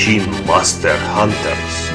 Machine Master Hunters.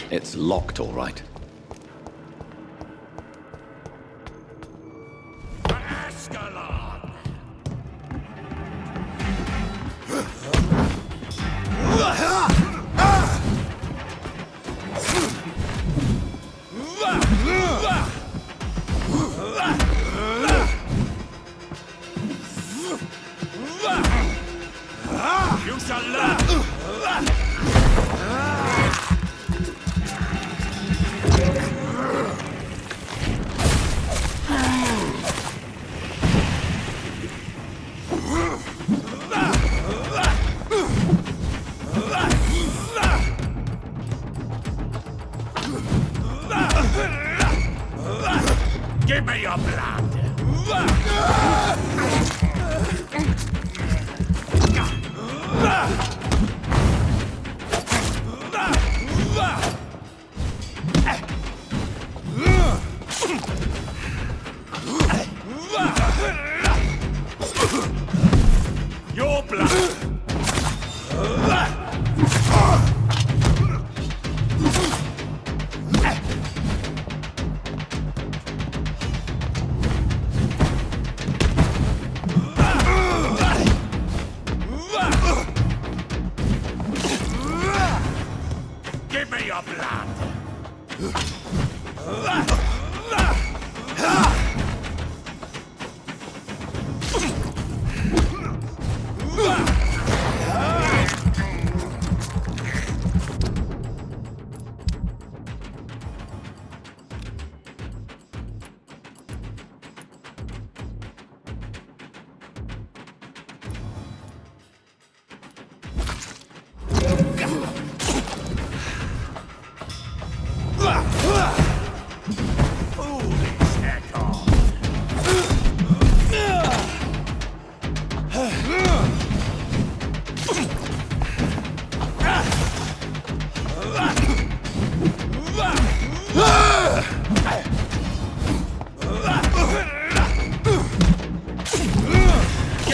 It's locked, all right. You shall learn! Give me your blood! Your blood! Give me your blood!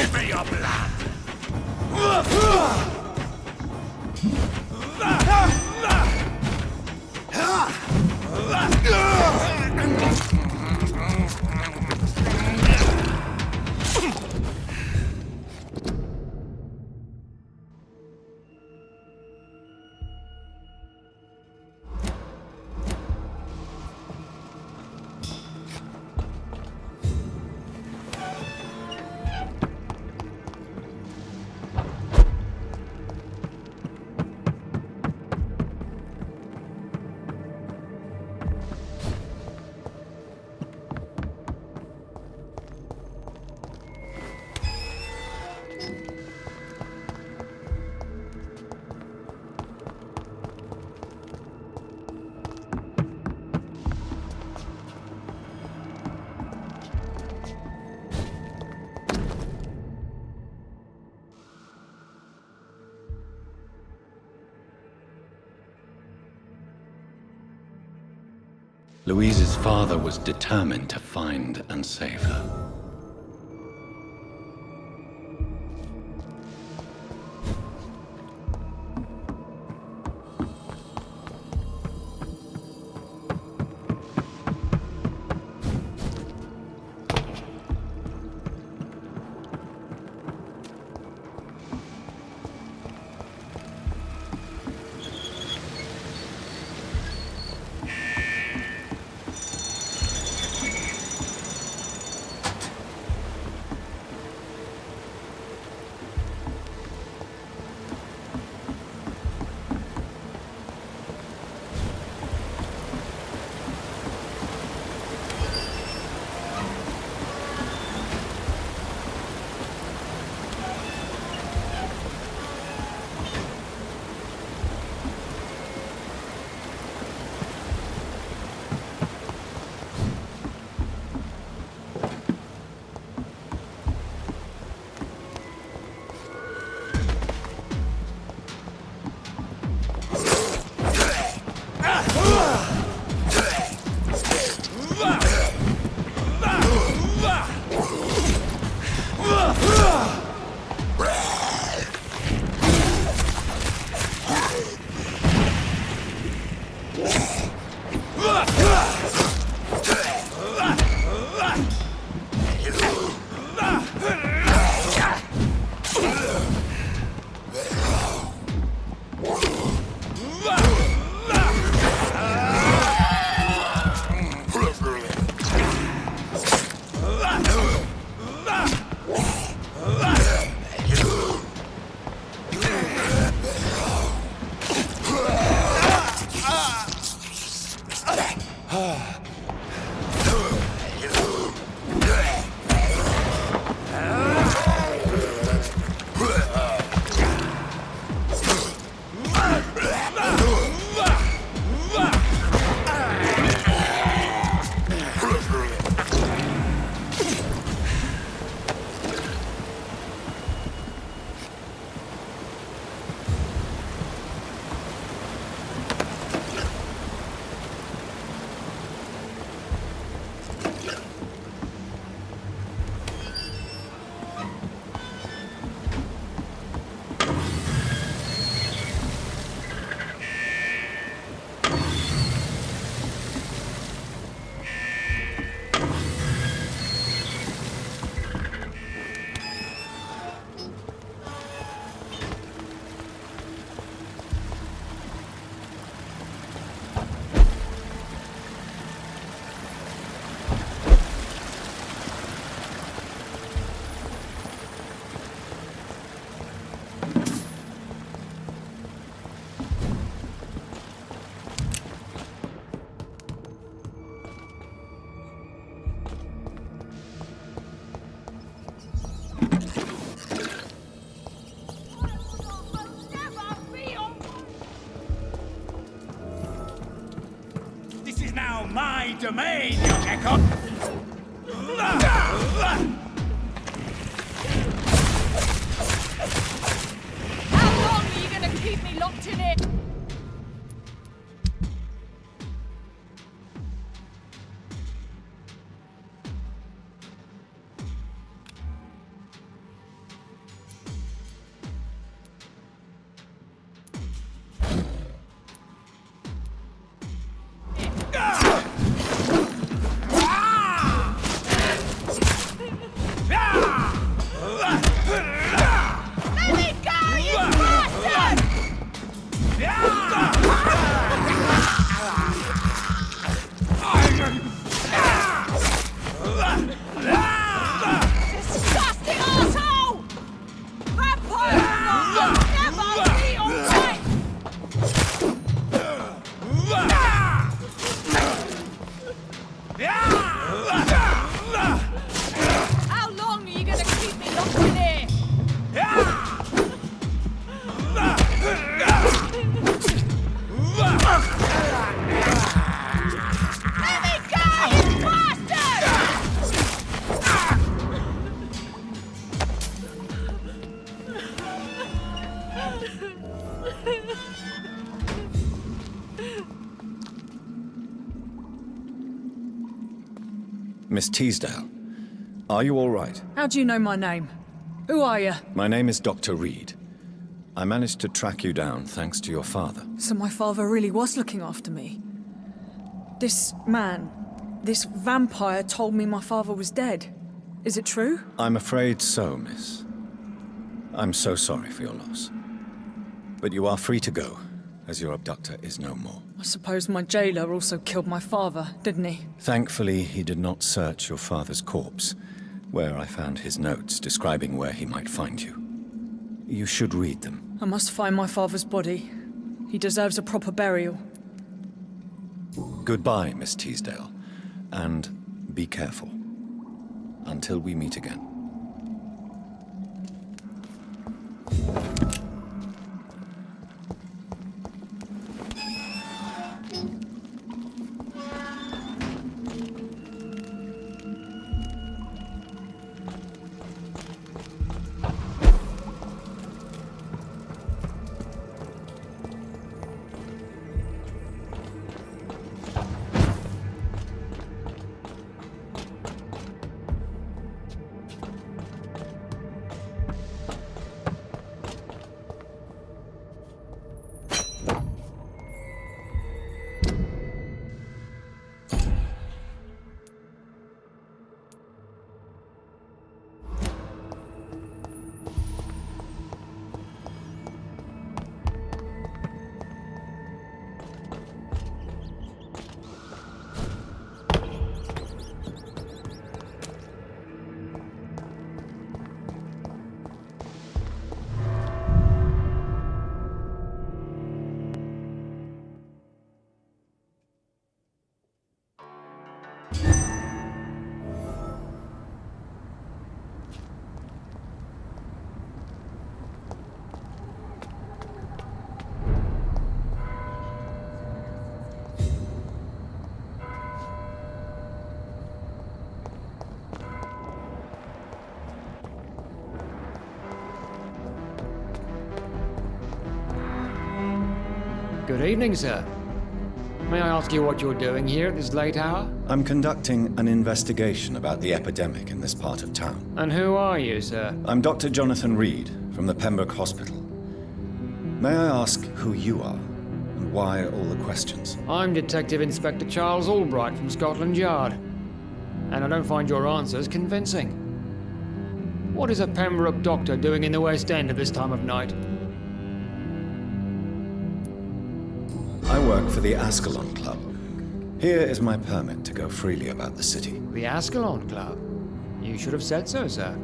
Give me your blood! Louise's father was determined to find and save her. My domain, young echo! How long are you gonna keep me locked in it? Miss Teasdale, are you all right? How do you know my name? Who are you? My name is Dr. Reed. I managed to track you down thanks to your father. So my father really was looking after me. This man, this vampire told me my father was dead. Is it true? I'm afraid so, miss. I'm so sorry for your loss. But you are free to go, as your abductor is no more. I suppose my jailer also killed my father, didn't he? Thankfully, he did not search your father's corpse, where I found his notes describing where he might find you. You should read them. I must find my father's body. He deserves a proper burial. Goodbye, Miss Teasdale, and be careful. Until we meet again. Good evening, sir. May I ask you what you're doing here at this late hour? I'm conducting an investigation about the epidemic in this part of town. And who are you, sir? I'm Dr. Jonathan Reed from the Pembroke Hospital. May I ask who you are and why all the questions? I'm Detective Inspector Charles Albright from Scotland Yard. And I don't find your answers convincing. What is a Pembroke doctor doing in the West End at this time of night? I work for the Ascalon Club. Here is my permit to go freely about the city. The Ascalon Club? You should have said so, sir.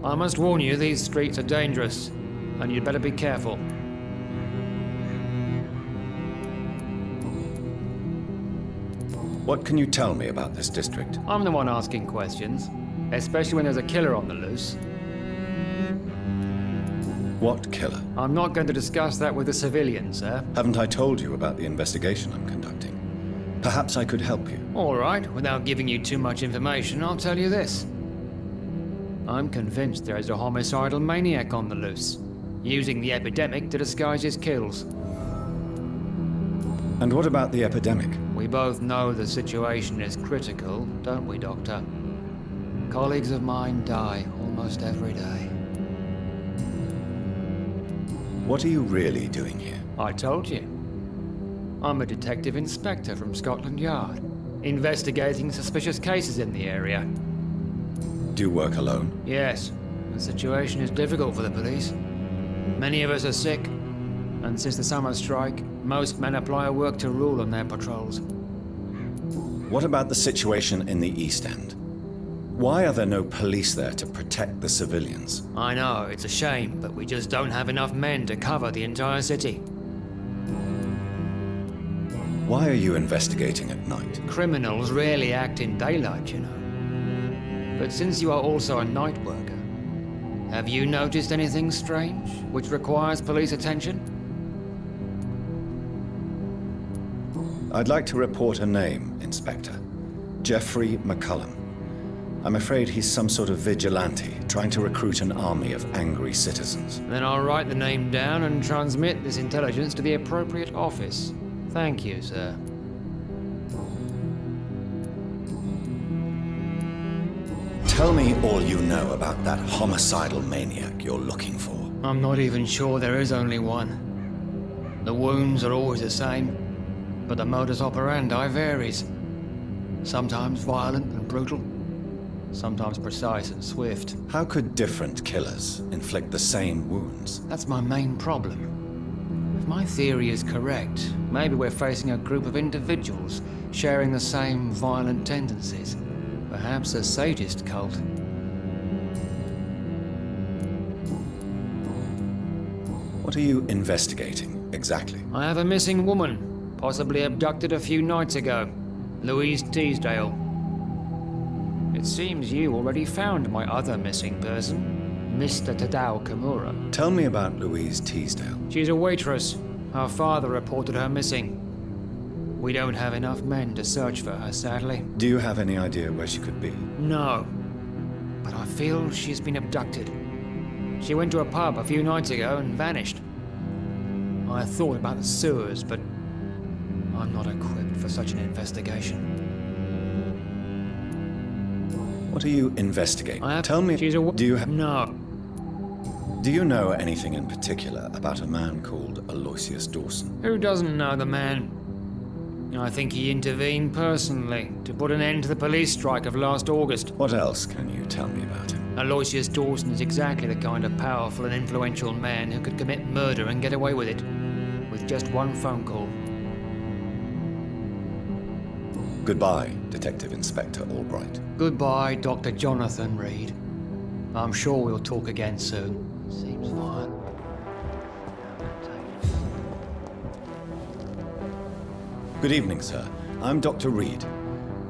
I must warn you, these streets are dangerous, and you'd better be careful. What can you tell me about this district? I'm the one asking questions, especially when there's a killer on the loose. What killer? I'm not going to discuss that with the civilians, sir. Haven't I told you about the investigation I'm conducting? Perhaps I could help you. All right, without giving you too much information, I'll tell you this. I'm convinced there is a homicidal maniac on the loose, using the epidemic to disguise his kills. And what about the epidemic? We both know the situation is critical, don't we, Doctor? Colleagues of mine die almost every day. What are you really doing here? I told you. I'm a detective inspector from Scotland Yard, investigating suspicious cases in the area. Do you work alone? Yes, the situation is difficult for the police. Many of us are sick, and since the summer strike, most men apply a work to rule on their patrols. What about the situation in the East End? Why are there no police there to protect the civilians? I know, it's a shame, but we just don't have enough men to cover the entire city. Why are you investigating at night? Criminals rarely act in daylight, you know. But since you are also a night worker, have you noticed anything strange which requires police attention? I'd like to report a name, Inspector. Geoffrey McCullum. I'm afraid he's some sort of vigilante, trying to recruit an army of angry citizens. Then I'll write the name down and transmit this intelligence to the appropriate office. Thank you, sir. Tell me all you know about that homicidal maniac you're looking for. I'm not even sure there is only one. The wounds are always the same, but the modus operandi varies. Sometimes violent and brutal, sometimes precise and swift. How could different killers inflict the same wounds? That's my main problem. If my theory is correct, maybe we're facing a group of individuals sharing the same violent tendencies. Perhaps a sadist cult. What are you investigating, exactly? I have a missing woman, possibly abducted a few nights ago. Louise Teasdale. It seems you already found my other missing person, Mr. Tadao Kimura. Tell me about Louise Teasdale. She's a waitress. Her father reported her missing. We don't have enough men to search for her, sadly. Do you have any idea where she could be? No. But I feel she's been abducted. She went to a pub a few nights ago and vanished. I thought about the sewers, but I'm not equipped for such an investigation. What are you investigating? Tell me. She's a do you have? No. Do you know anything in particular about a man called Aloysius Dawson? Who doesn't know the man? I think he intervened personally to put an end to the police strike of last August. What else can you tell me about him? Aloysius Dawson is exactly the kind of powerful and influential man who could commit murder and get away with it, with just one phone call. Goodbye, Detective Inspector Albright. Goodbye, Dr. Jonathan Reed. I'm sure we'll talk again soon. Seems fine. Good evening, sir. I'm Dr. Reed.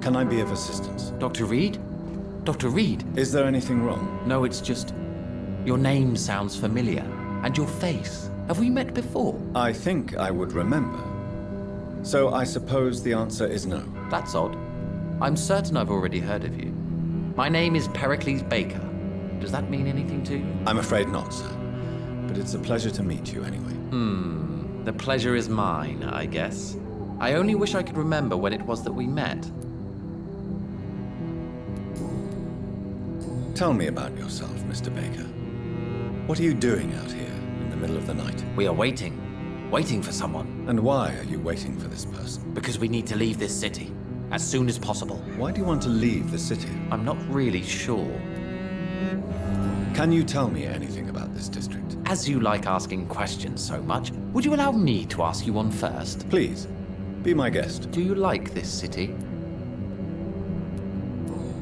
Can I be of assistance? Dr. Reed? Dr. Reed? Is there anything wrong? No, it's just... your name sounds familiar. And your face. Have we met before? I think I would remember. So I suppose the answer is no. That's odd. I'm certain I've already heard of you. My name is Pericles Baker. Does that mean anything to you? I'm afraid not, sir. But it's a pleasure to meet you anyway. The pleasure is mine, I guess. I only wish I could remember when it was that we met. Tell me about yourself, Mr. Baker. What are you doing out here in the middle of the night? We are waiting. Waiting for someone. And why are you waiting for this person? Because we need to leave this city. As soon as possible. Why do you want to leave the city? I'm not really sure. Can you tell me anything about this district? As you like asking questions so much, would you allow me to ask you one first? Please, be my guest. Do you like this city?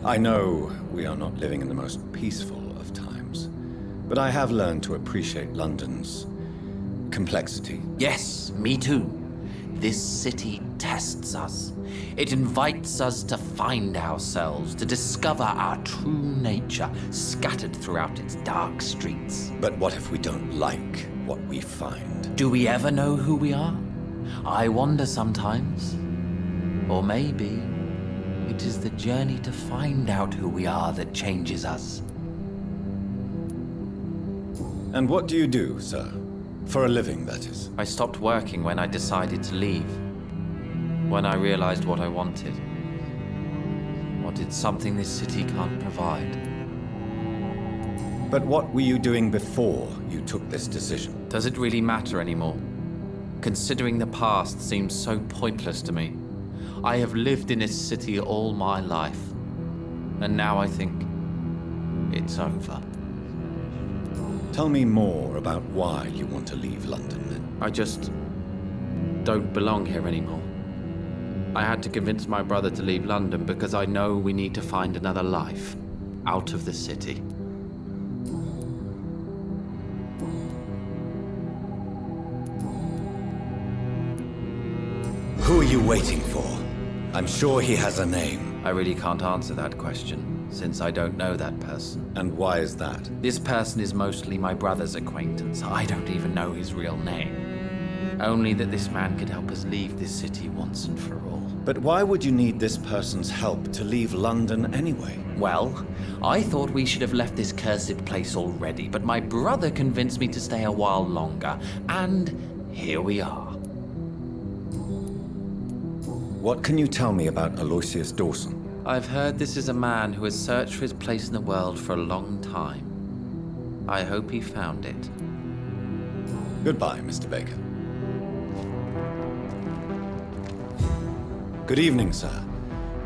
I know we are not living in the most peaceful of times, but I have learned to appreciate London's complexity. Yes, me too. This city tests us. It invites us to find ourselves, to discover our true nature scattered throughout its dark streets. But what if we don't like what we find? Do we ever know who we are? I wonder sometimes. Or maybe it is the journey to find out who we are that changes us. And what do you do, sir? For a living, that is. I stopped working when I decided to leave. When I realized what I wanted. Wanted something this city can't provide. But what were you doing before you took this decision? Does it really matter anymore? Considering the past seems so pointless to me. I have lived in this city all my life. And now I think it's over. Tell me more about why you want to leave London, then. I just don't belong here anymore. I had to convince my brother to leave London because I know we need to find another life out of the city. Who are you waiting for? I'm sure he has a name. I really can't answer that question, since I don't know that person. And why is that? This person is mostly my brother's acquaintance. I don't even know his real name. Only that this man could help us leave this city once and for all. But why would you need this person's help to leave London anyway? Well, I thought we should have left this cursed place already, but my brother convinced me to stay a while longer, and here we are. What can you tell me about Aloysius Dawson? I've heard this is a man who has searched for his place in the world for a long time. I hope he found it. Goodbye, Mr. Baker. Good evening, sir.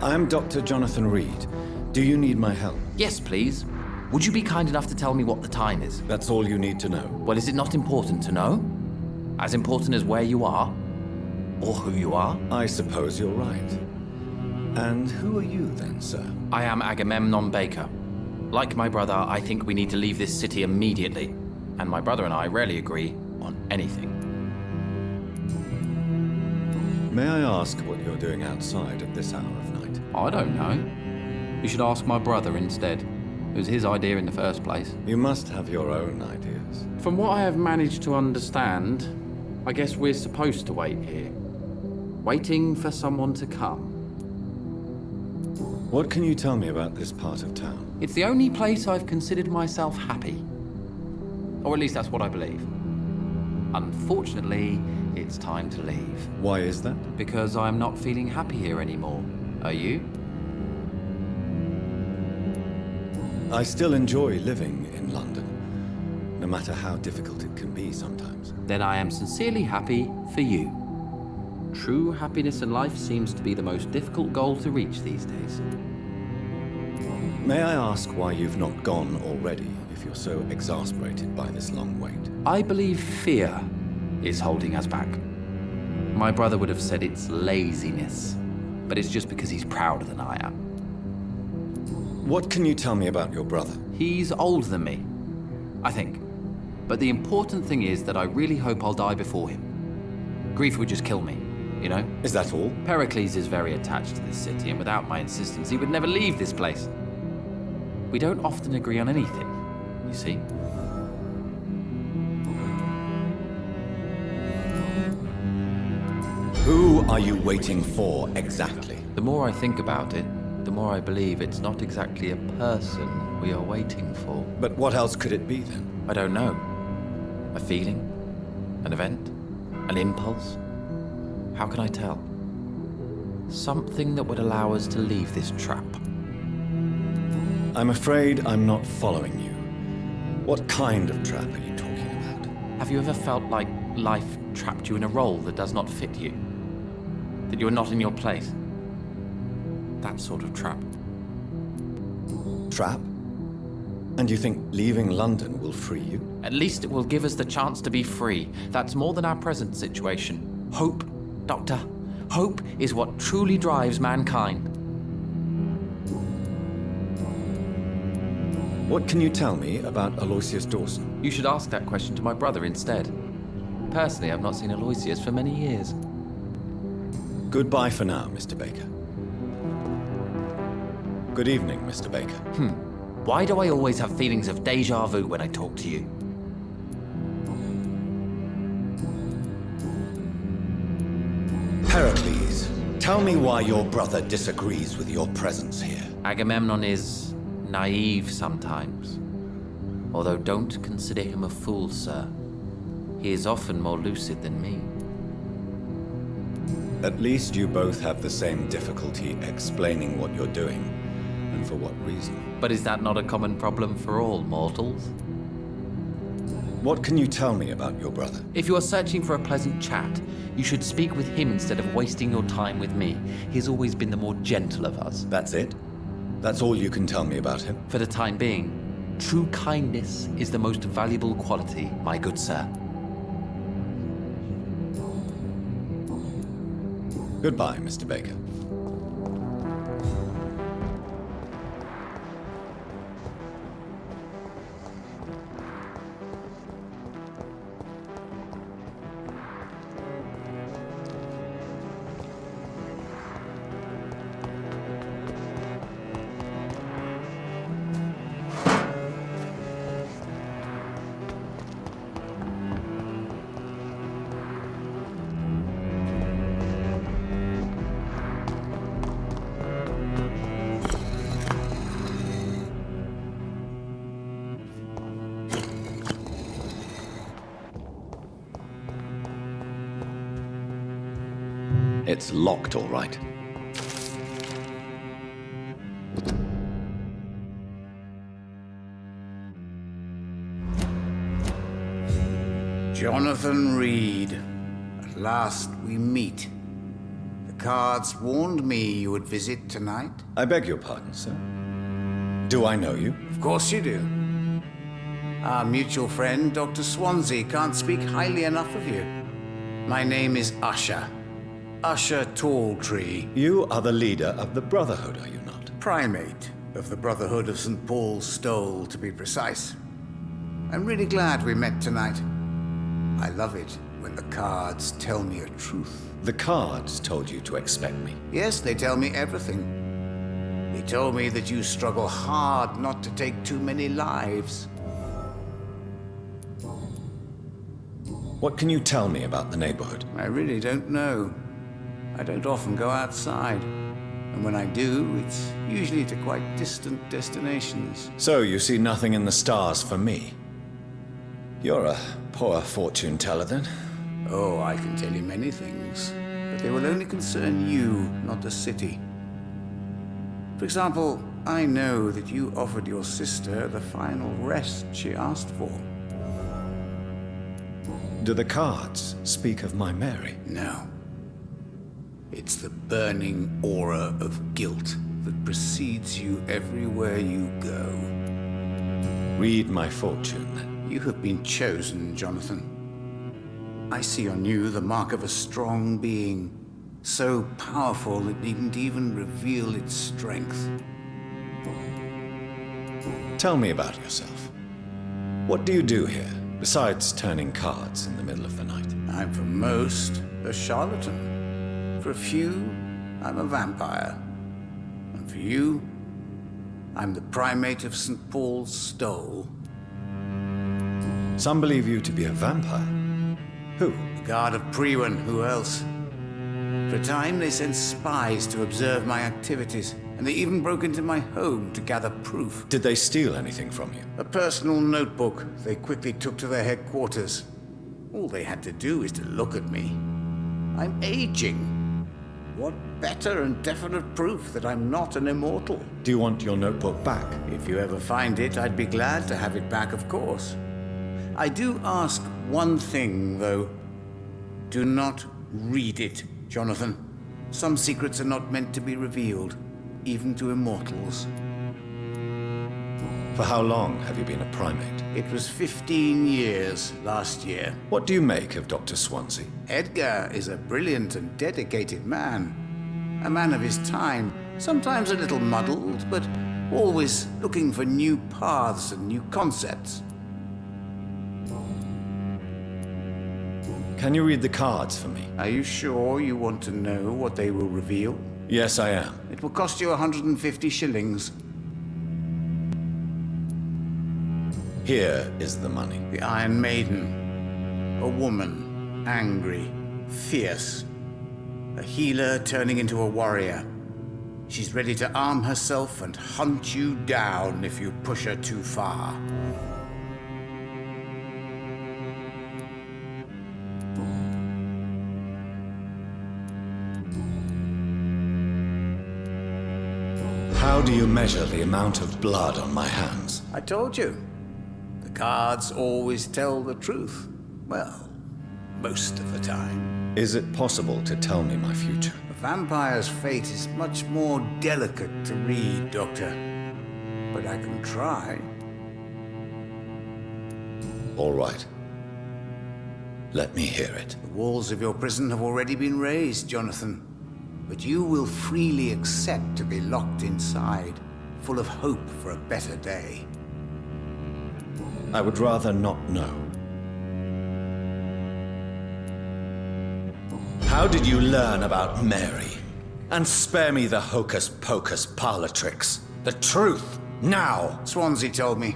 I am Dr. Jonathan Reed. Do you need my help? Yes, please. Would you be kind enough to tell me what the time is? That's all you need to know. Well, is it not important to know? As important as where you are? Or who you are? I suppose you're right. And who are you then, sir? I am Agamemnon Baker. Like my brother, I think we need to leave this city immediately. And my brother and I rarely agree on anything. May I ask what you're doing outside at this hour of night? I don't know. You should ask my brother instead. It was his idea in the first place. You must have your own ideas. From what I have managed to understand, I guess we're supposed to wait here. Waiting for someone to come. What can you tell me about this part of town? It's the only place I've considered myself happy. Or at least that's what I believe. Unfortunately, it's time to leave. Why is that? Because I'm not feeling happy here anymore. Are you? I still enjoy living in London, no matter how difficult it can be sometimes. Then I am sincerely happy for you. True happiness in life seems to be the most difficult goal to reach these days. May I ask why you've not gone already, if you're so exasperated by this long wait? I believe fear is holding us back. My brother would have said it's laziness, but it's just because he's prouder than I am. What can you tell me about your brother? He's older than me, I think. But the important thing is that I really hope I'll die before him. Grief would just kill me, you know? Is that all? Pericles is very attached to this city, and without my insistence, he would never leave this place. We don't often agree on anything, you see? Who are you waiting for exactly? The more I think about it, the more I believe it's not exactly a person we are waiting for. But what else could it be then? I don't know. A feeling? An event? An impulse? How can I tell? Something that would allow us to leave this trap. I'm afraid I'm not following you. What kind of trap are you talking about? Have you ever felt like life trapped you in a role that does not fit you? That you are not in your place? That sort of trap. Trap? And you think leaving London will free you? At least it will give us the chance to be free. That's more than our present situation. Hope, Doctor. Hope is what truly drives mankind. What can you tell me about Aloysius Dawson? You should ask that question to my brother instead. Personally, I've not seen Aloysius for many years. Goodbye for now, Mr. Baker. Good evening, Mr. Baker. Why do I always have feelings of déjà vu when I talk to you? Pericles, tell me why your brother disagrees with your presence here. Agamemnon is naive sometimes. Although don't consider him a fool, sir. He is often more lucid than me. At least you both have the same difficulty explaining what you're doing, and for what reason. But is that not a common problem for all mortals? What can you tell me about your brother? If you are searching for a pleasant chat, you should speak with him instead of wasting your time with me. He's always been the more gentle of us. That's it? That's all you can tell me about him? For the time being, true kindness is the most valuable quality, my good sir. Goodbye, Mr. Baker. It's locked, all right. Jonathan Reed. At last we meet. The cards warned me you would visit tonight. I beg your pardon, sir. Do I know you? Of course you do. Our mutual friend, Dr. Swansea, can't speak highly enough of you. My name is Usher. Usher Talltree. You are the leader of the Brotherhood, are you not? Primate of the Brotherhood of St. Paul's Stole, to be precise. I'm really glad we met tonight. I love it when the cards tell me a truth. The cards told you to expect me. Yes, they tell me everything. They told me that you struggle hard not to take too many lives. What can you tell me about the neighborhood? I really don't know. I don't often go outside. And when I do, it's usually to quite distant destinations. So you see nothing in the stars for me? You're a poor fortune teller, then? Oh, I can tell you many things, but they will only concern you, not the city. For example, I know that you offered your sister the final rest she asked for. Do the cards speak of my Mary? No. It's the burning aura of guilt that precedes you everywhere you go. Read my fortune, then. You have been chosen, Jonathan. I see on you the mark of a strong being, so powerful it needn't even reveal its strength. Tell me about yourself. What do you do here, besides turning cards in the middle of the night? I'm for most a charlatan. For a few, I'm a vampire. And for you, I'm the primate of St. Paul's Stole. Some believe you to be a vampire. Who? The Guard of Priwen, who else? For a time, they sent spies to observe my activities, and they even broke into my home to gather proof. Did they steal anything from you? A personal notebook they quickly took to their headquarters. All they had to do is to look at me. I'm aging. What better and definite proof that I'm not an immortal? Do you want your notebook back? If you ever find it, I'd be glad to have it back, of course. I do ask one thing, though. Do not read it, Jonathan. Some secrets are not meant to be revealed, even to immortals. For how long have you been a primate? It was 15 years last year. What do you make of Dr. Swansea? Edgar is a brilliant and dedicated man. A man of his time, sometimes a little muddled, but always looking for new paths and new concepts. Can you read the cards for me? Are you sure you want to know what they will reveal? Yes, I am. It will cost you 150 shillings. Here is the money. The Iron Maiden. A woman. Angry. Fierce. A healer turning into a warrior. She's ready to arm herself and hunt you down if you push her too far. How do you measure the amount of blood on my hands? I told you. The cards always tell the truth. Well, most of the time. Is it possible to tell me my future? A vampire's fate is much more delicate to read, Doctor. But I can try. All right. Let me hear it. The walls of your prison have already been raised, Jonathan. But you will freely accept to be locked inside, full of hope for a better day. I would rather not know. How did you learn about Mary? And spare me the hocus-pocus parlor tricks. The truth, now! Swansea told me.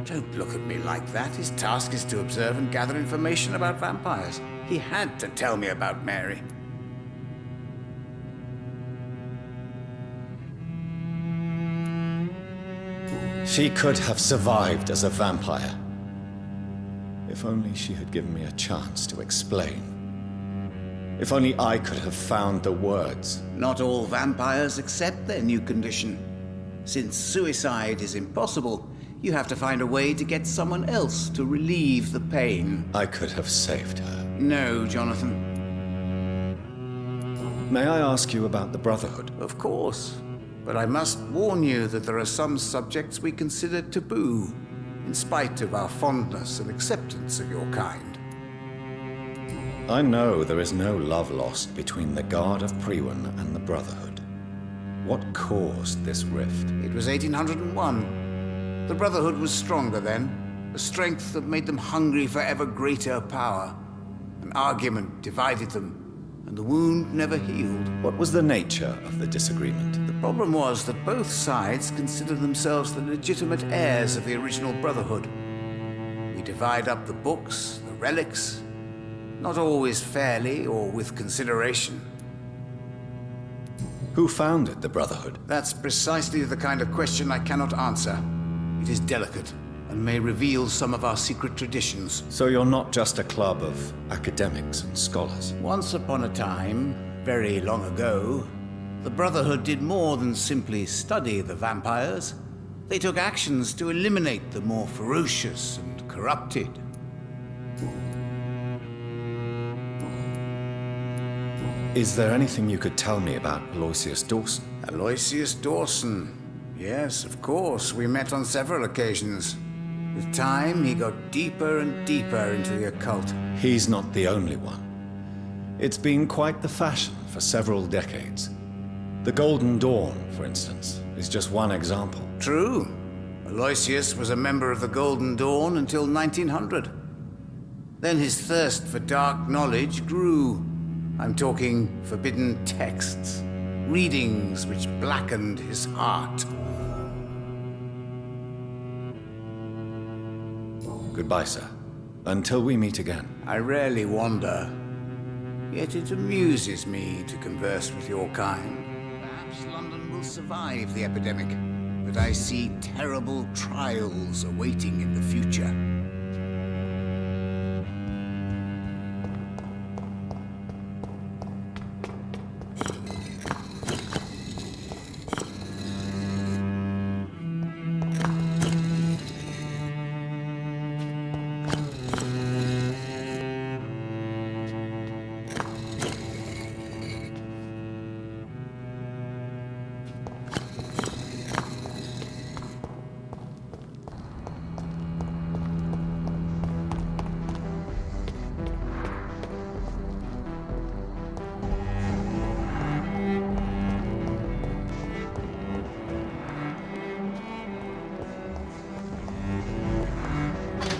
Don't look at me like that. His task is to observe and gather information about vampires. He had to tell me about Mary. She could have survived as a vampire. If only she had given me a chance to explain. If only I could have found the words. Not all vampires accept their new condition. Since suicide is impossible, you have to find a way to get someone else to relieve the pain. I could have saved her. No, Jonathan. May I ask you about the Brotherhood? Of course. But I must warn you that there are some subjects we consider taboo, in spite of our fondness and acceptance of your kind. I know there is no love lost between the Guard of Priwen and the Brotherhood. What caused this rift? It was 1801. The Brotherhood was stronger then, a strength that made them hungry for ever greater power. An argument divided them, and the wound never healed. What was the nature of the disagreement? The problem was that both sides considered themselves the legitimate heirs of the original Brotherhood. We divide up the books, the relics, not always fairly or with consideration. Who founded the Brotherhood? That's precisely the kind of question I cannot answer. It is delicate and may reveal some of our secret traditions. So you're not just a club of academics and scholars? Once upon a time, very long ago, the Brotherhood did more than simply study the vampires. They took actions to eliminate the more ferocious and corrupted. Is there anything you could tell me about Aloysius Dawson? Aloysius Dawson. Yes, of course. We met on several occasions. With time, he got deeper and deeper into the occult. He's not the only one. It's been quite the fashion for several decades. The Golden Dawn, for instance, is just one example. True. Aloysius was a member of the Golden Dawn until 1900. Then his thirst for dark knowledge grew. I'm talking forbidden texts, readings which blackened his heart. Goodbye, sir. Until we meet again. I rarely wander, yet it amuses me to converse with your kind. Perhaps London will survive the epidemic, but I see terrible trials awaiting in the future.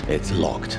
It's locked.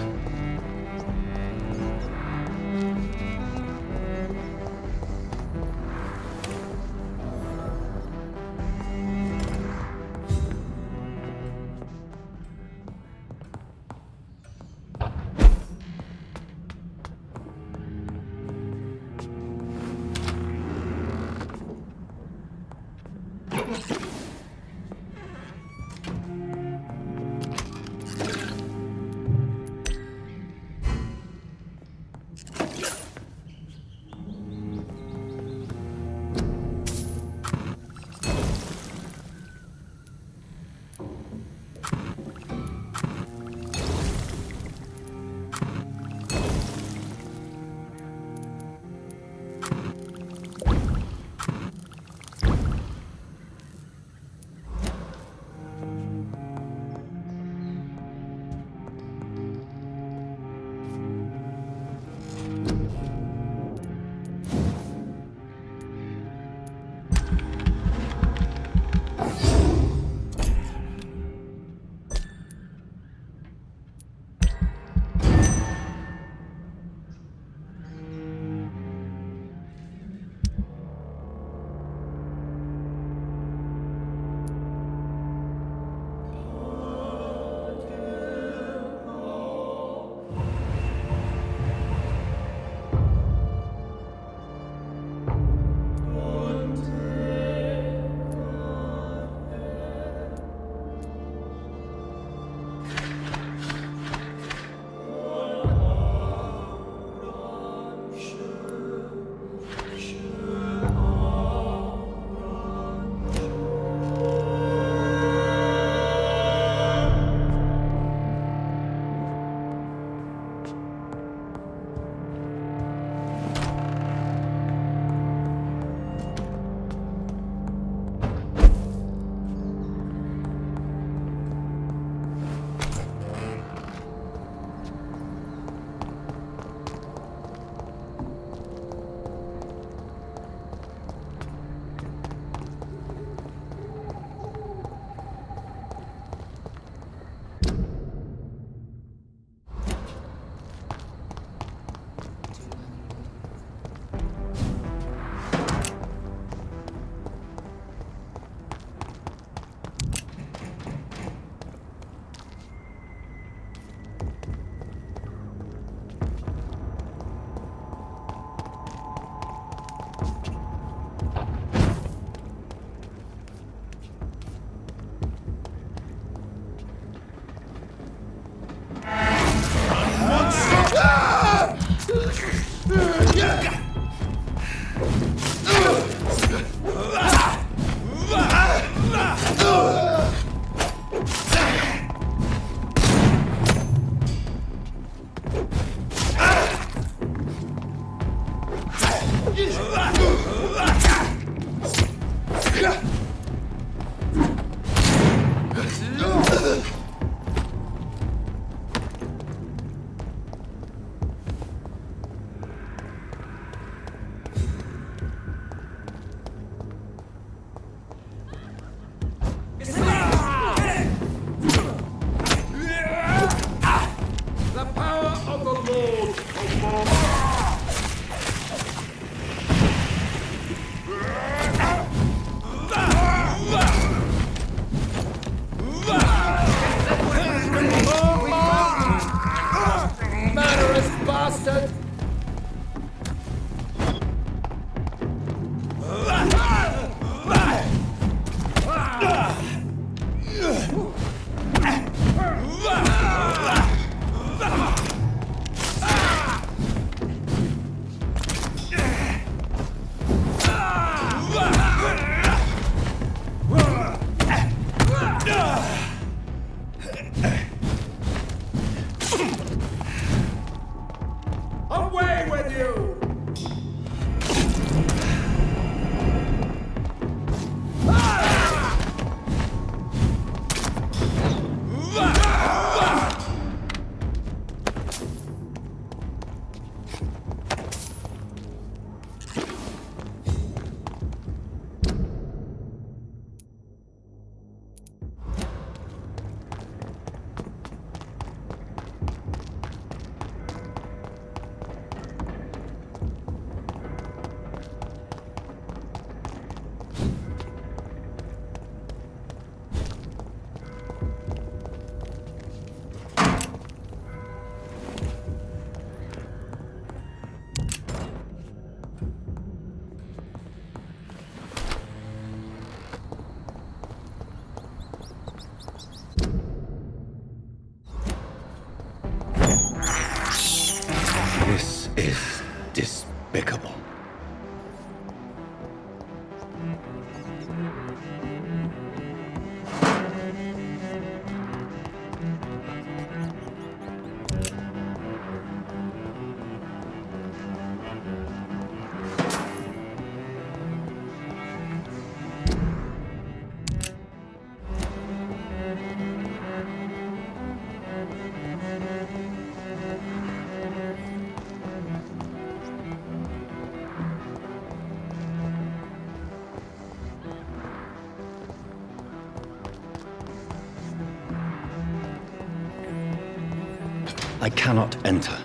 I cannot enter.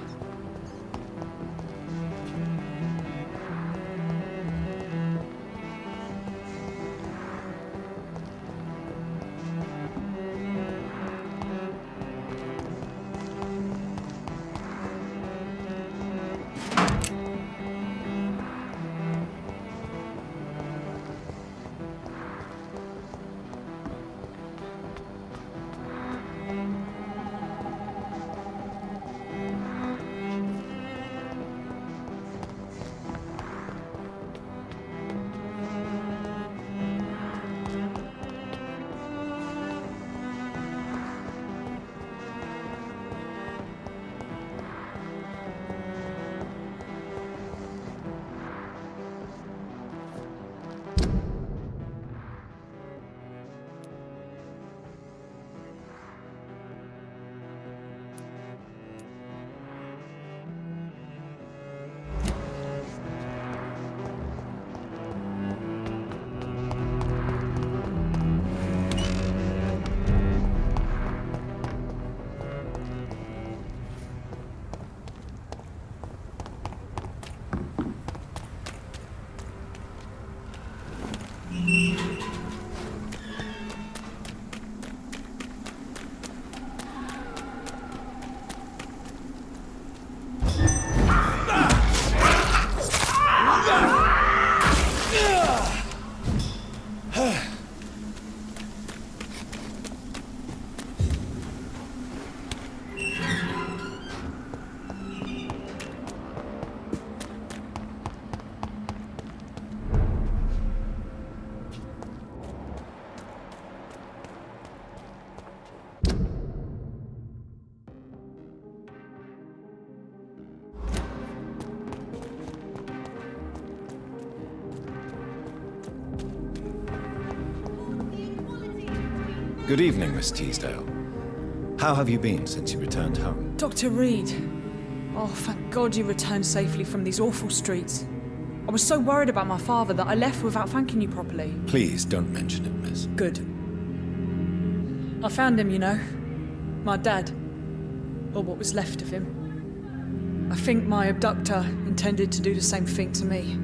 Good evening, Miss Teasdale. How have you been since you returned home? Dr. Reed. Oh, thank God you returned safely from these awful streets. I was so worried about my father that I left without thanking you properly. Please don't mention it, miss. Good. I found him, you know. My dad. Or what was left of him. I think my abductor intended to do the same thing to me.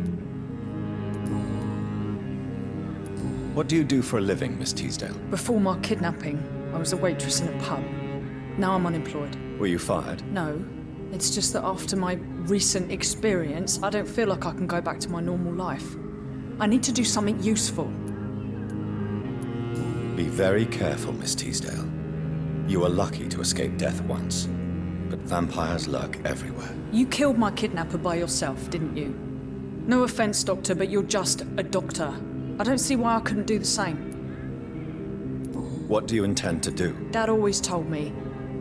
What do you do for a living, Miss Teasdale? Before my kidnapping, I was a waitress in a pub. Now I'm unemployed. Were you fired? No. It's just that after my recent experience, I don't feel like I can go back to my normal life. I need to do something useful. Be very careful, Miss Teasdale. You were lucky to escape death once, but vampires lurk everywhere. You killed my kidnapper by yourself, didn't you? No offense, Doctor, but you're just a doctor. I don't see why I couldn't do the same. What do you intend to do? Dad always told me,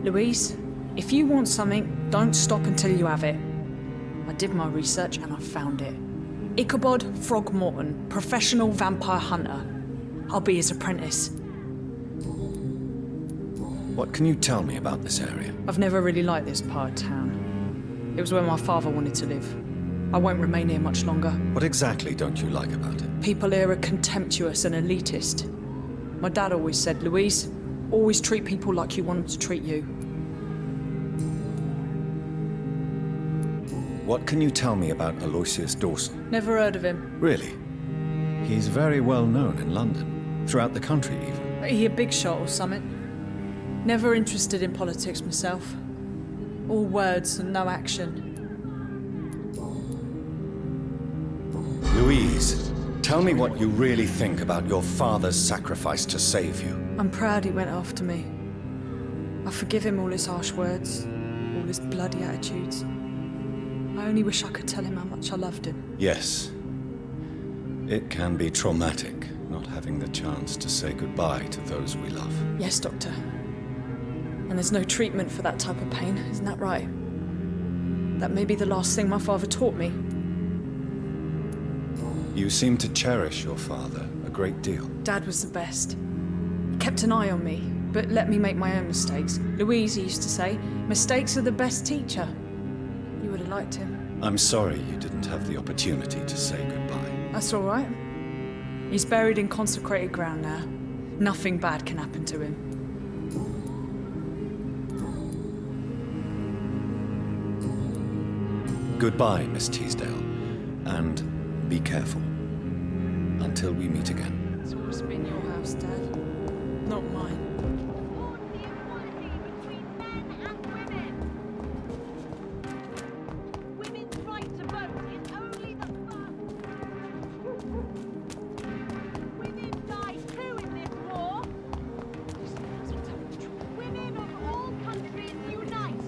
Louise, if you want something, don't stop until you have it. I did my research and I found it. Ichabod Throgmorton, professional vampire hunter. I'll be his apprentice. What can you tell me about this area? I've never really liked this part of town. It was where my father wanted to live. I won't remain here much longer. What exactly don't you like about it? People here are contemptuous and elitist. My dad always said, Louise, always treat people like you want them to treat you. What can you tell me about Aloysius Dawson? Never heard of him. Really? He's very well known in London, throughout the country even. He a big shot or something? Never interested in politics myself. All words and no action. Louise, tell me what you really think about your father's sacrifice to save you. I'm proud he went after me. I forgive him all his harsh words, all his bloody attitudes. I only wish I could tell him how much I loved him. Yes. It can be traumatic, not having the chance to say goodbye to those we love. Yes, Doctor. And there's no treatment for that type of pain, isn't that right? That may be the last thing my father taught me. You seem to cherish your father a great deal. Dad was the best. He kept an eye on me, but let me make my own mistakes. Louise, he used to say, mistakes are the best teacher. You would have liked him. I'm sorry you didn't have the opportunity to say goodbye. That's all right. He's buried in consecrated ground now. Nothing bad can happen to him. Goodbye, Miss Teasdale. And be careful. Until we meet again. It's always been your house, Dad. Not mine. Women's right to vote is only the first. Women die too in this war. Women of all countries unite.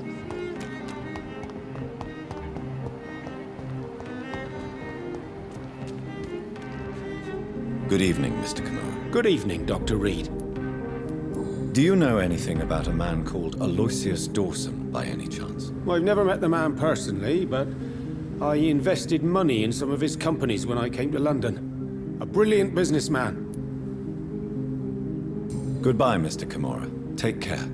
Good evening, Mr. Kimura. Good evening, Dr. Reed. Do you know anything about a man called Aloysius Dawson, by any chance? Well, I've never met the man personally, but I invested money in some of his companies when I came to London. A brilliant businessman. Goodbye, Mr. Kimura. Take care.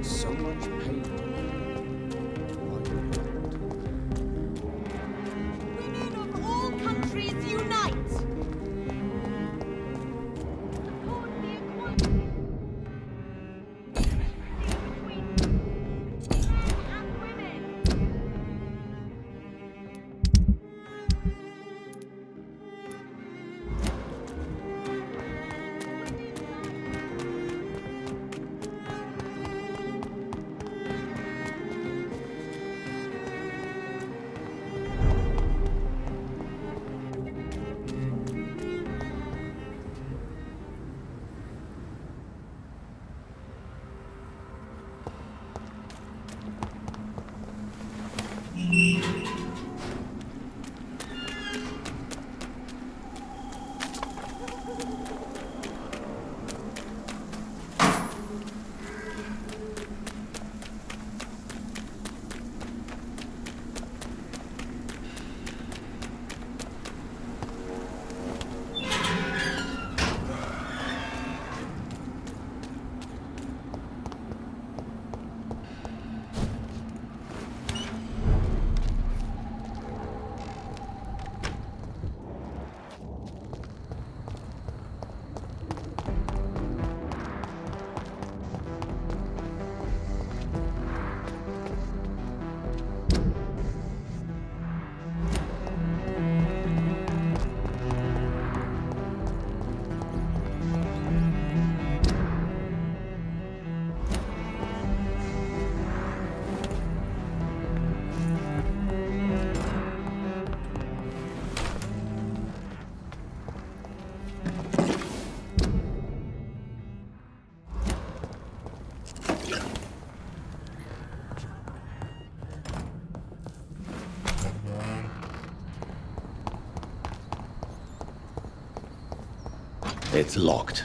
So much pain. Women of all countries unite. Support the equality between men and women. It's locked.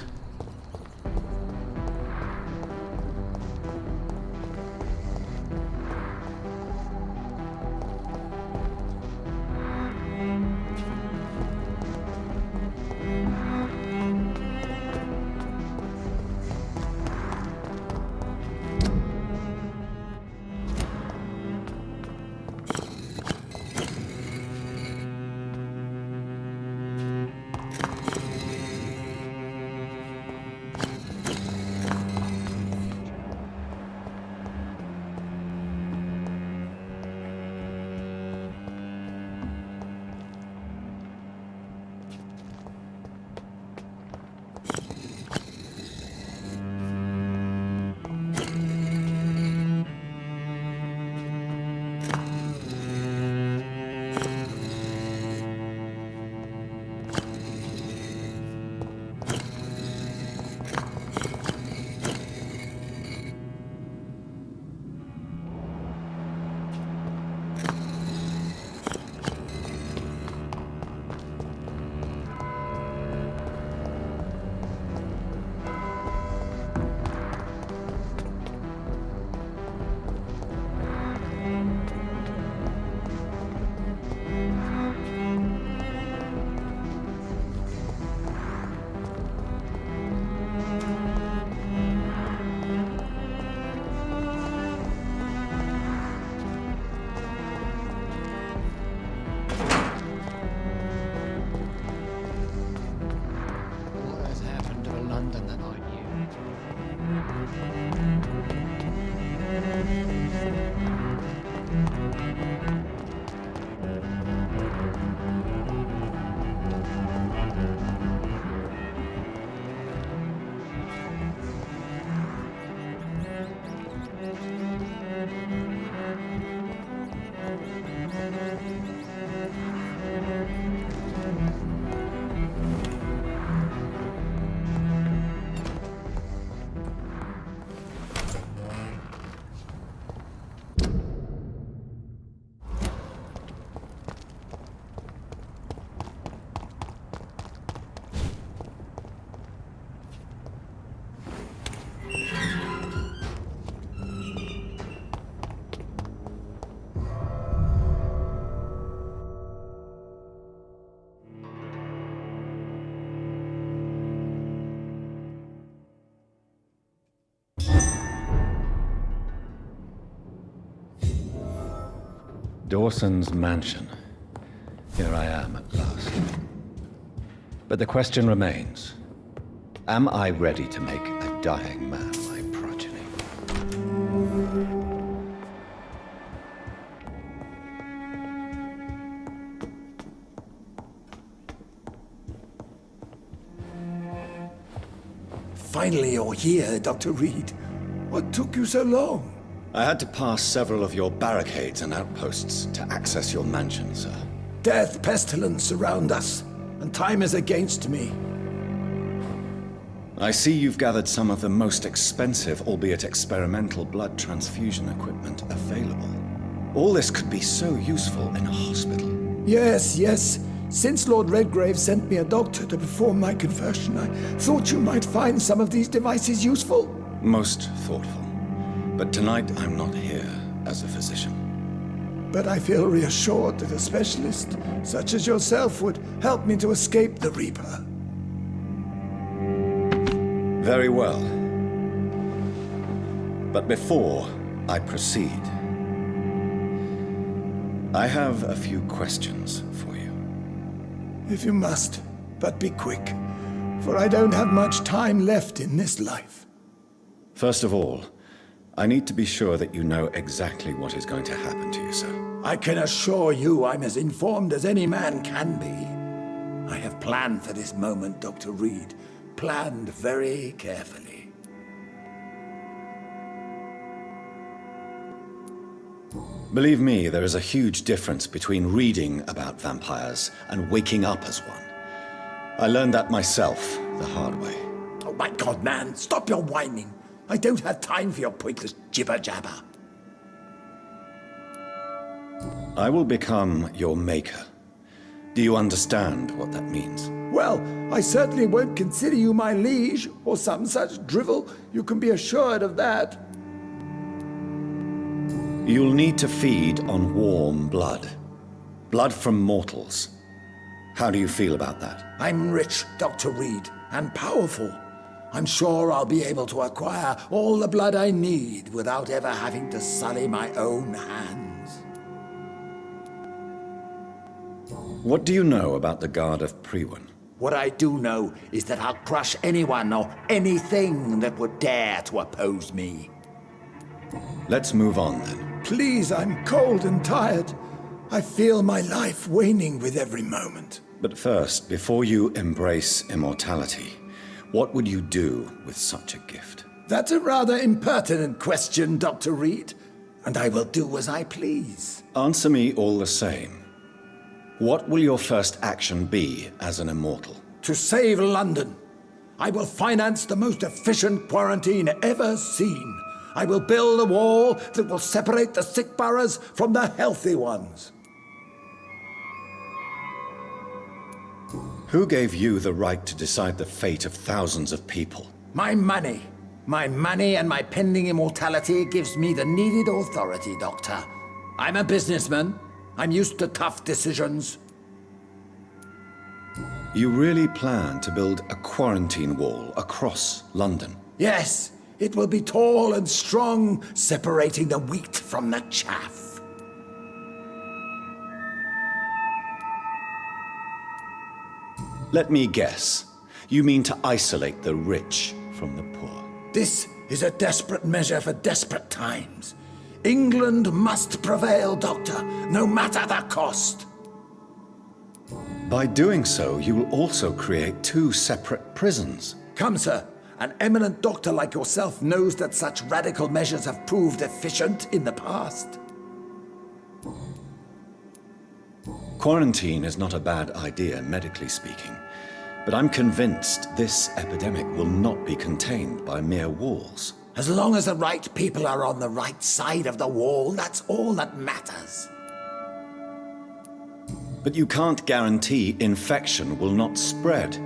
Dawson's mansion. Here I am at last. But the question remains, am I ready to make a dying man my progeny? Finally you're here, Dr. Reed. What took you so long? I had to pass several of your barricades and outposts to access your mansion, sir. Death, pestilence surround us, and time is against me. I see you've gathered some of the most expensive, albeit experimental, blood transfusion equipment available. All this could be so useful in a hospital. Yes, yes. Since Lord Redgrave sent me a doctor to perform my conversion, I thought you might find some of these devices useful. Most thoughtful. But tonight I'm not here as a physician. But I feel reassured that a specialist such as yourself would help me to escape the Reaper. Very well. But before I proceed, I have a few questions for you. If you must, but be quick, for I don't have much time left in this life. First of all, I need to be sure that you know exactly what is going to happen to you, sir. I can assure you I'm as informed as any man can be. I have planned for this moment, Dr. Reed. Planned very carefully. Believe me, there is a huge difference between reading about vampires and waking up as one. I learned that myself the hard way. Oh my God, man, stop your whining. I don't have time for your pointless jibber-jabber. I will become your maker. Do you understand what that means? Well, I certainly won't consider you my liege, or some such drivel. You can be assured of that. You'll need to feed on warm blood. Blood from mortals. How do you feel about that? I'm rich, Dr. Reed, and powerful. I'm sure I'll be able to acquire all the blood I need without ever having to sully my own hands. What do you know about the Guard of Priwen? What I do know is that I'll crush anyone or anything that would dare to oppose me. Let's move on then. Please, I'm cold and tired. I feel my life waning with every moment. But first, before you embrace immortality, what would you do with such a gift? That's a rather impertinent question, Dr. Reed, and I will do as I please. Answer me all the same. What will your first action be as an immortal? To save London. I will finance the most efficient quarantine ever seen. I will build a wall that will separate the sick boroughs from the healthy ones. Who gave you the right to decide the fate of thousands of people? My money. My money and my pending immortality gives me the needed authority, Doctor. I'm a businessman. I'm used to tough decisions. You really plan to build a quarantine wall across London? Yes, it will be tall and strong, separating the wheat from the chaff. Let me guess. You mean to isolate the rich from the poor? This is a desperate measure for desperate times. England must prevail, Doctor, no matter the cost. By doing so, you will also create two separate prisons. Come, sir. An eminent doctor like yourself knows that such radical measures have proved efficient in the past. Quarantine is not a bad idea, medically speaking. But I'm convinced this epidemic will not be contained by mere walls. As long as the right people are on the right side of the wall, that's all that matters. But you can't guarantee infection will not spread.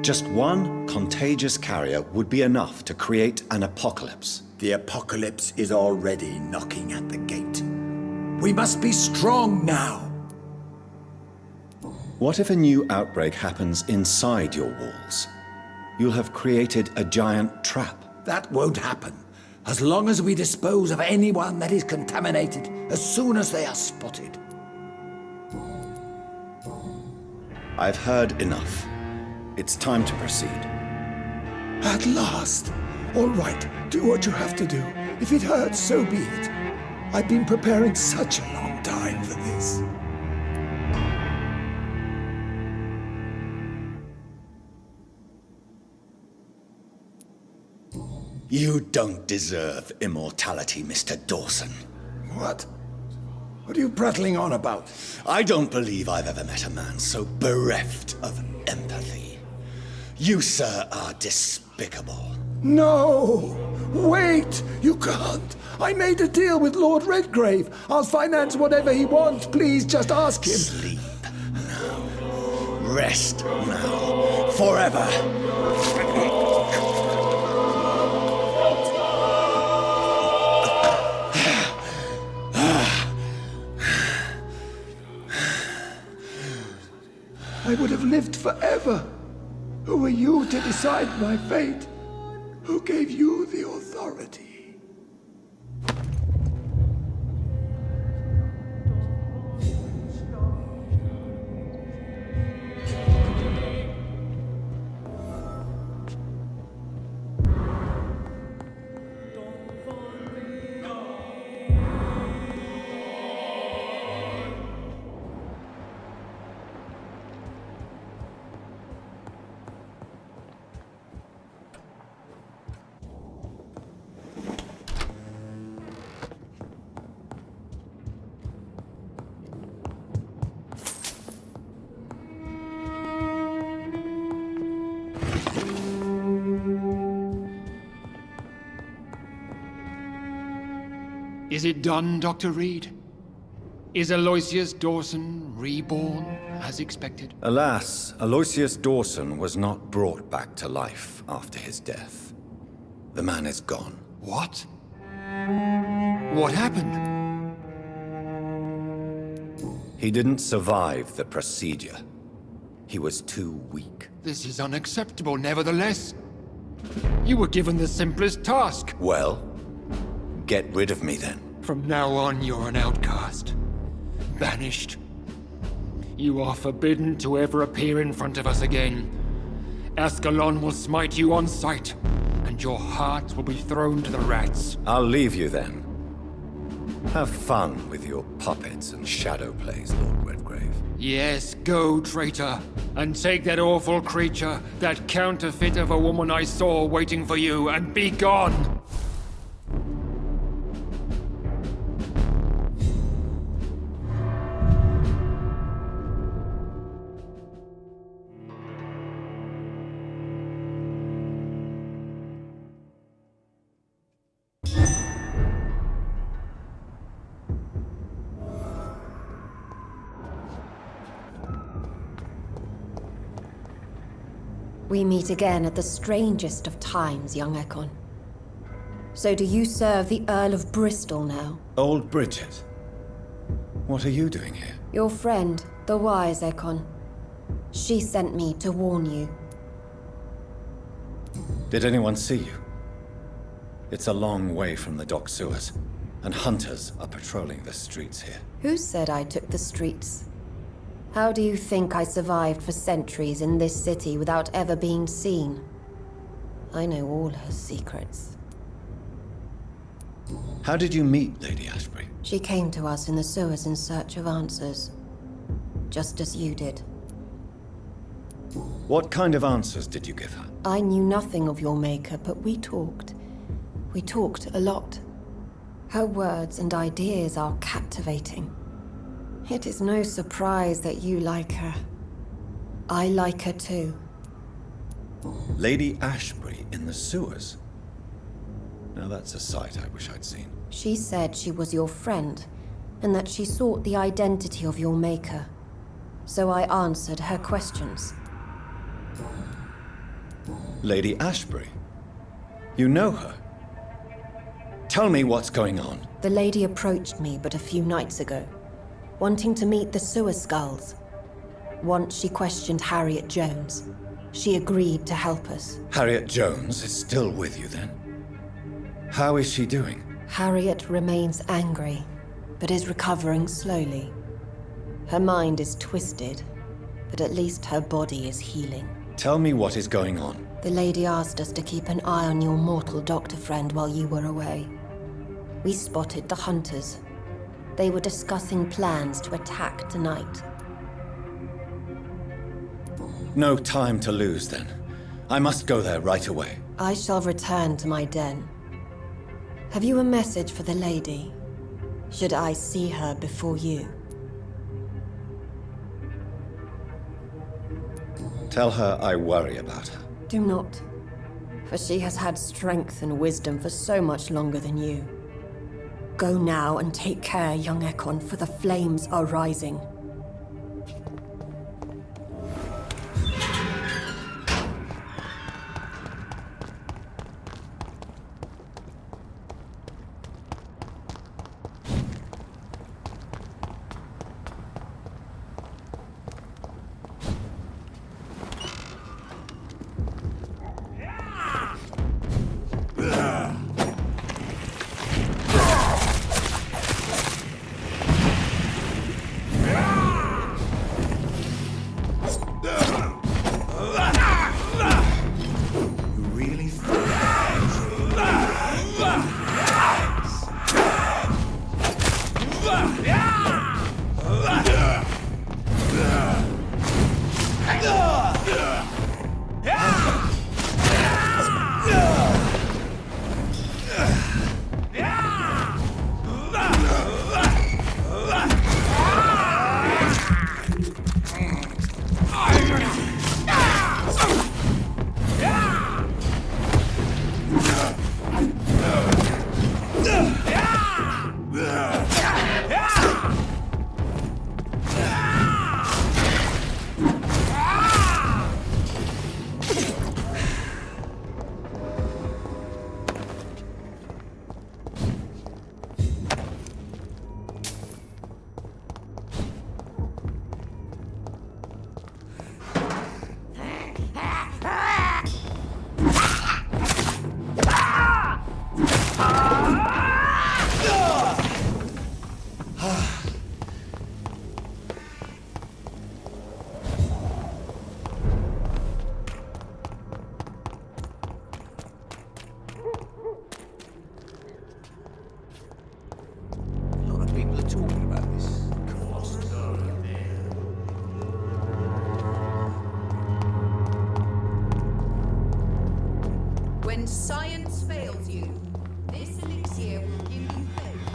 Just one contagious carrier would be enough to create an apocalypse. The apocalypse is already knocking at the gate. We must be strong now. What if a new outbreak happens inside your walls? You'll have created a giant trap. That won't happen. As long as we dispose of anyone that is contaminated as soon as they are spotted. I've heard enough. It's time to proceed. At last. All right, do what you have to do. If it hurts, so be it. I've been preparing such a long time for this. You don't deserve immortality, Mr. Dawson. What? What are you prattling on about? I don't believe I've ever met a man so bereft of empathy. You, sir, are despicable. No! Wait! You can't! I made a deal with Lord Redgrave. I'll finance whatever he wants. Please, just ask him. Sleep now. Rest now. Forever. I would have lived forever. Who are you to decide my fate? Who gave you the authority? Is it done, Dr. Reed? Is Aloysius Dawson reborn, as expected? Alas, Aloysius Dawson was not brought back to life after his death. The man is gone. What? What happened? He didn't survive the procedure. He was too weak. This is unacceptable, nevertheless. You were given the simplest task. Well, get rid of me then. From now on, you're an outcast. Banished. You are forbidden to ever appear in front of us again. Ascalon will smite you on sight, and your heart will be thrown to the rats. I'll leave you then. Have fun with your puppets and shadow plays, Lord Redgrave. Yes, go, traitor, and take that awful creature, that counterfeit of a woman I saw waiting for you, and be gone! We meet again at the strangest of times, young Ekon. So do you serve the Earl of Bristol now? Old Bridget. What are you doing here? Your friend, the wise Ekon. She sent me to warn you. Did anyone see you? It's a long way from the dock sewers, and hunters are patrolling the streets here. Who said I took the streets? How do you think I survived for centuries in this city without ever being seen? I know all her secrets. How did you meet Lady Ashbury? She came to us in the sewers in search of answers. Just as you did. What kind of answers did you give her? I knew nothing of your maker, but we talked. We talked a lot. Her words and ideas are captivating. It is no surprise that you like her. I like her too. Lady Ashbury in the sewers? Now that's a sight I wish I'd seen. She said she was your friend, and that she sought the identity of your maker. So I answered her questions. Lady Ashbury? You know her? Tell me what's going on. The lady approached me but a few nights ago, wanting to meet the sewer skulls. Once she questioned Harriet Jones. She agreed to help us. Harriet Jones is still with you then? How is she doing? Harriet remains angry, but is recovering slowly. Her mind is twisted, but at least her body is healing. Tell me what is going on. The lady asked us to keep an eye on your mortal doctor friend while you were away. We spotted the hunters. They were discussing plans to attack tonight. No time to lose then. I must go there right away. I shall return to my den. Have you a message for the lady? Should I see her before you? Tell her I worry about her. Do not, for she has had strength and wisdom for so much longer than you. Go now and take care, young Ekon, for the flames are rising. When science fails you, this elixir will give you faith.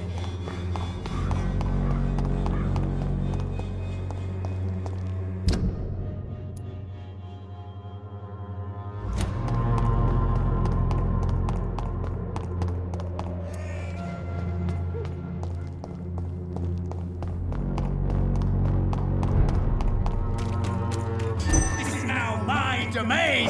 This is now my domain!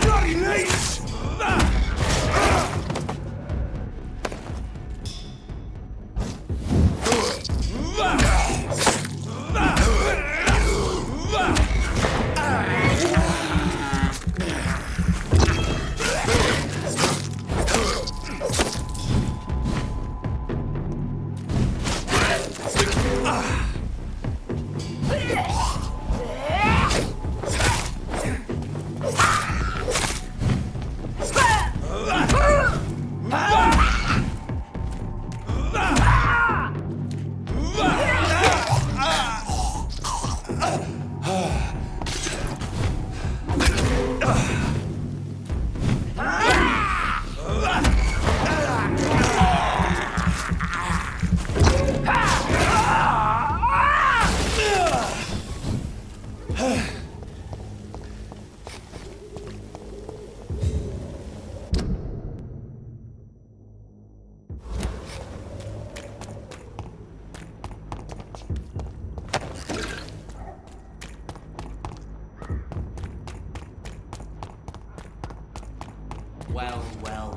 Bloody leech! Well.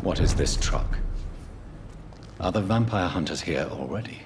What is this truck? Are the vampire hunters here already?